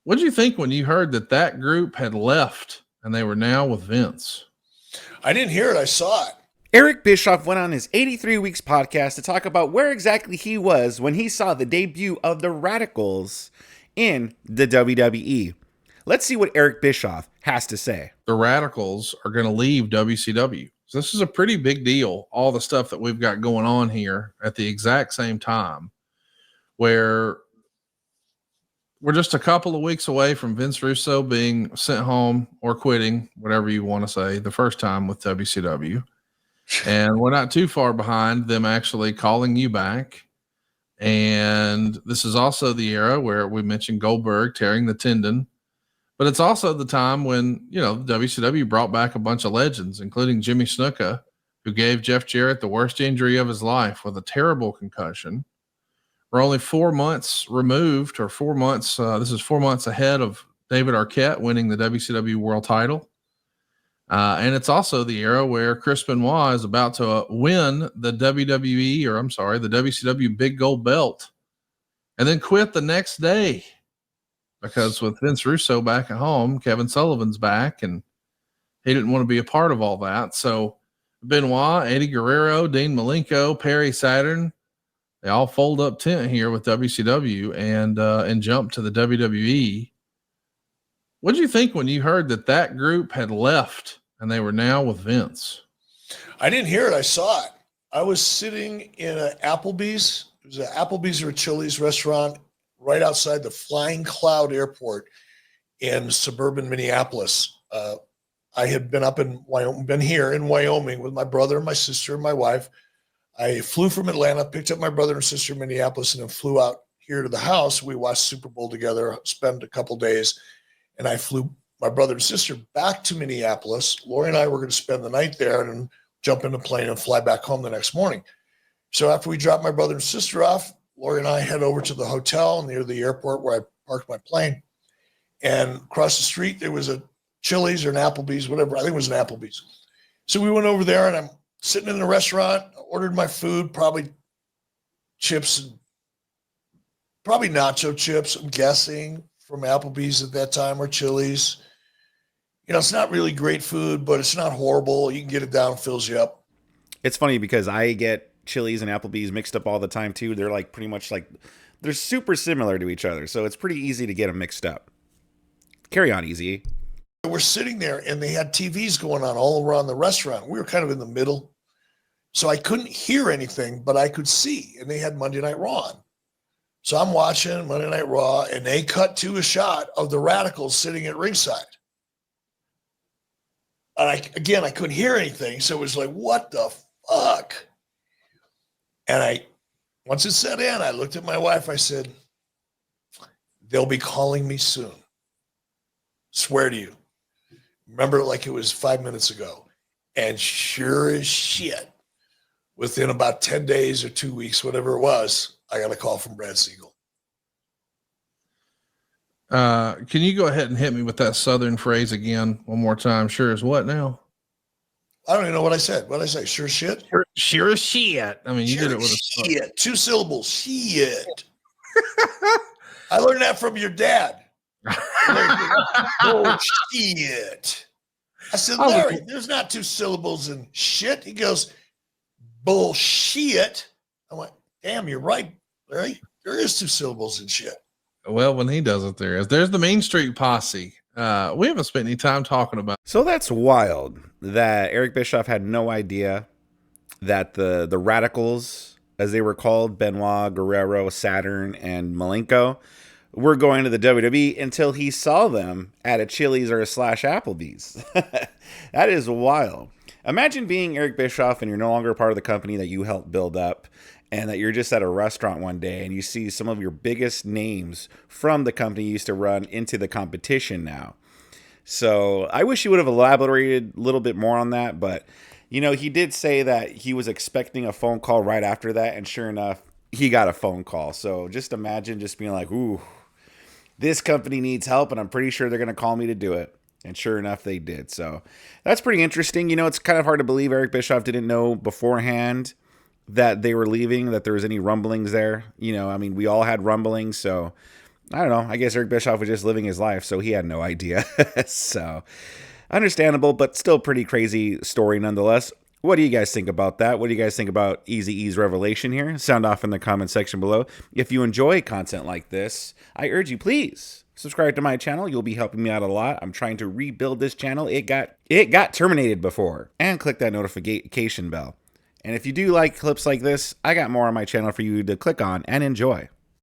What did you think when you heard that that group had left and they were now with Vince? I didn't hear it. I saw it. Eric Bischoff went on his 83 Weeks podcast to talk about where exactly he was when he saw the debut of the Radicalz in the WWE. Let's see what Eric Bischoff has to say. The Radicalz are going to leave WCW. So this is a pretty big deal, all the stuff that we've got going on here at the exact same time, where we're just a couple of weeks away from Vince Russo being sent home or quitting, whatever you want to say, the first time with WCW. And we're not too far behind them actually calling you back. And this is also the era where we mentioned Goldberg tearing the tendon, but it's also the time when, WCW brought back a bunch of legends, including Jimmy Snuka, who gave Jeff Jarrett the worst injury of his life with a terrible concussion. We're only 4 months removed, or 4 months. This is 4 months ahead of David Arquette winning the WCW world title. And it's also the era where Chris Benoit is about to win the the WCW big gold belt and then quit the next day because with Vince Russo back at home, Kevin Sullivan's back and he didn't want to be a part of all that. So Benoit, Eddie Guerrero, Dean Malenko, Perry Saturn, they all fold up tent here with WCW and jump to the WWE. What did you think when you heard that that group had left and they were now with Vince? I didn't hear it. I saw it. I was sitting in an Applebee's. It was an Applebee's or a Chili's restaurant right outside the Flying Cloud Airport in suburban Minneapolis. I had been up in Wyoming, been here in Wyoming with my brother, my sister, and my wife. I flew from Atlanta, picked up my brother and sister in Minneapolis, and then flew out here to the house. We watched Super Bowl together, spent a couple days. And I flew my brother and sister back to Minneapolis. Lori and I were going to spend the night there and then jump in a plane and fly back home the next morning. So after we dropped my brother and sister off, Lori and I head over to the hotel near the airport where I parked my plane. And across the street, there was a Chili's or an Applebee's, whatever. I think it was an Applebee's. So we went over there and I'm sitting in the restaurant, ordered my food, probably chips, probably nacho chips, I'm guessing, from Applebee's at that time or Chili's. It's not really great food, but it's not horrible. You can get it down, fills you up. It's funny because I get Chili's and Applebee's mixed up all the time too. They're like pretty much like, they're super similar to each other. So it's pretty easy to get them mixed up. Carry on, Easy. We're sitting there and they had TVs going on all around the restaurant. We were kind of in the middle. So I couldn't hear anything, but I could see. And they had Monday Night Raw on. So I'm watching Monday Night Raw, and they cut to a shot of the Radicalz sitting at ringside. And I couldn't hear anything, so it was like, what the fuck? And once it set in, I looked at my wife, I said, they'll be calling me soon. Swear to you. Remember it like it was 5 minutes ago. And sure as shit, within about 10 days or 2 weeks, whatever it was, I got a call from Brad Siegel. Can you go ahead and hit me with that Southern phrase again one more time? Sure as what now? I don't even know what I said. What did I say? Sure shit? Sure as shit. I mean, you did it with a shit. 2 syllables. Shit. I learned that from your dad. Oh, shit. I said, Larry, there's not 2 syllables in shit. He goes, bullshit. I went, damn, you're right, Larry. There is 2 syllables in shit. Well, when he does it, there is. There's the Main Street Posse. We haven't spent any time talking about. So that's wild that Eric Bischoff had no idea that the Radicalz, as they were called, Benoit, Guerrero, Saturn, and Malenko, were going to the WWE until he saw them at a Chili's or a Applebee's. That is wild. Imagine being Eric Bischoff and you're no longer part of the company that you helped build up, and that you're just at a restaurant one day and you see some of your biggest names from the company you used to run into the competition now. So I wish he would have elaborated a little bit more on that, but he did say that he was expecting a phone call right after that, and sure enough, he got a phone call. So just imagine just being like, ooh, this company needs help and I'm pretty sure they're going to call me to do it. And sure enough, they did. So that's pretty interesting. It's kind of hard to believe Eric Bischoff didn't know beforehand that they were leaving, that there was any rumblings there. We all had rumblings. So I don't know. I guess Eric Bischoff was just living his life, so he had no idea. So, understandable, but still pretty crazy story nonetheless. What do you guys think about that? What do you guys think about Eazy-E's revelation here? Sound off in the comment section below. If you enjoy content like this, I urge you, please subscribe to my channel. You'll be helping me out a lot. I'm trying to rebuild this channel. It got terminated before. And click that notification bell. And if you do like clips like this, I got more on my channel for you to click on and enjoy.